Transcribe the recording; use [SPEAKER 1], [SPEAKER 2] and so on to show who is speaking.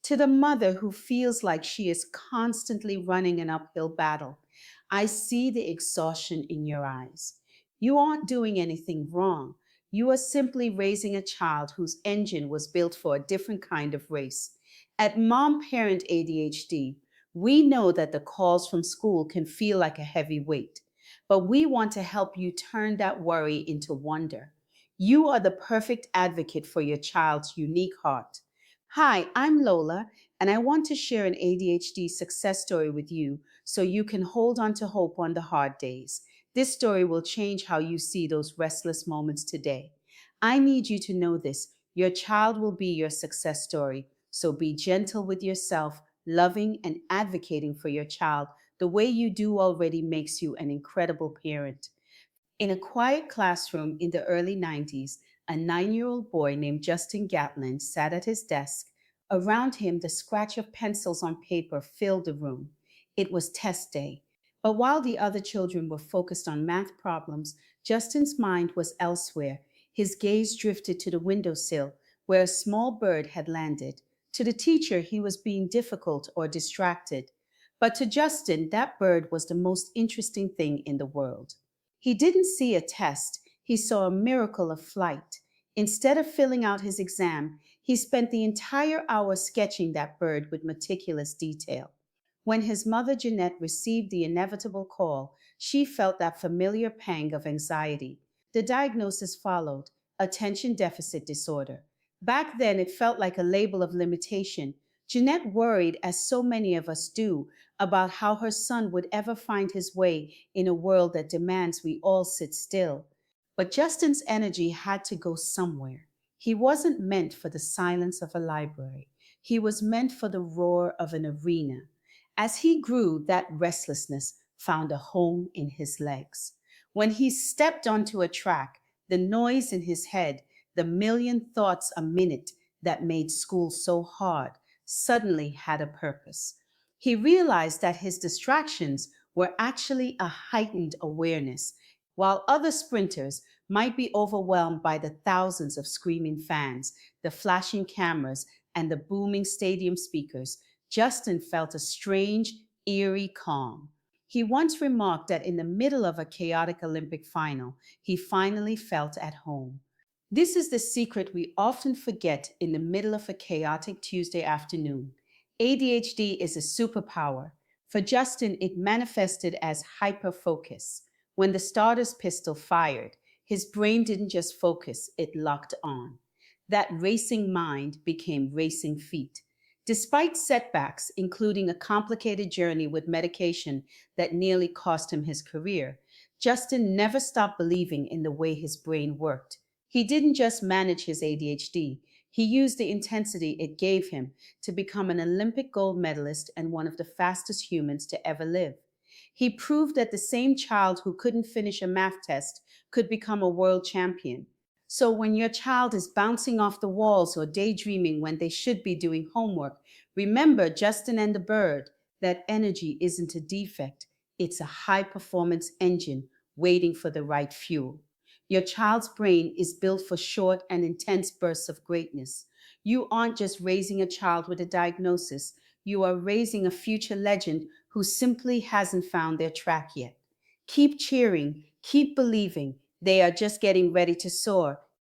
[SPEAKER 1] To the mother who feels like she is constantly running an uphill battle, I see the exhaustion in your eyes. You aren't doing anything wrong. You are simply raising a child whose engine was built for a different kind of race. At Mom Parent ADHD, we know that the calls from school can feel like a heavy weight, but we want to help you turn that worry into wonder. You are the perfect advocate for your child's unique heart. Hi, I'm Lola, and I want to share an ADHD success story with you so you can hold on to hope on the hard days. This story will change how you see those restless moments today. I need you to know this. Your child will be your success story, so be gentle with yourself. Loving and advocating for your child the way you do already makes you an incredible parent. In a quiet classroom in the early 90s, a 9-year-old boy named Justin Gatlin sat at his desk. Around him, the scratch of pencils on paper filled the room. It was test day. But while the other children were focused on math problems, Justin's mind was elsewhere. His gaze drifted to the windowsill, where a small bird had landed. To the teacher, he was being difficult or distracted. But to Justin, that bird was the most interesting thing in the world. He didn't see a test, he saw a miracle of flight. Instead of filling out his exam, he spent the entire hour sketching that bird with meticulous detail. When his mother Jeanette received the inevitable call, she felt that familiar pang of anxiety. The diagnosis followed: attention deficit disorder. Back then, it felt like a label of limitation. Jeanette worried, as so many of us do, about how her son would ever find his way in a world that demands we all sit still. But Justin's energy had to go somewhere. He wasn't meant for the silence of a library. He was meant for the roar of an arena. As he grew, that restlessness found a home in his legs. When he stepped onto a track, the noise in his head, the million thoughts a minute that made school so hard, suddenly had a purpose. He realized that his distractions were actually a heightened awareness. While other sprinters might be overwhelmed by the thousands of screaming fans, the flashing cameras, and the booming stadium speakers, Justin felt a strange, eerie calm. He once remarked that in the middle of a chaotic Olympic final, he finally felt at home. This is the secret we often forget in the middle of a chaotic Tuesday afternoon. ADHD is a superpower. For Justin, it manifested as hyperfocus. When the starter's pistol fired, his brain didn't just focus, it locked on. That racing mind became racing feet. Despite setbacks, including a complicated journey with medication that nearly cost him his career, Justin never stopped believing in the way his brain worked. He didn't just manage his ADHD, he used the intensity it gave him to become an Olympic gold medalist and one of the fastest humans to ever live. He proved that the same child who couldn't finish a math test could become a world champion. So when your child is bouncing off the walls or daydreaming when they should be doing homework, remember Justin and the bird, that energy isn't a defect, it's a high performance engine waiting for the right fuel. Your child's brain is built for short and intense bursts of greatness. You aren't just raising a child with a diagnosis, you are raising a future legend who simply hasn't found their track yet. Keep cheering, keep believing. They are just getting ready to soar,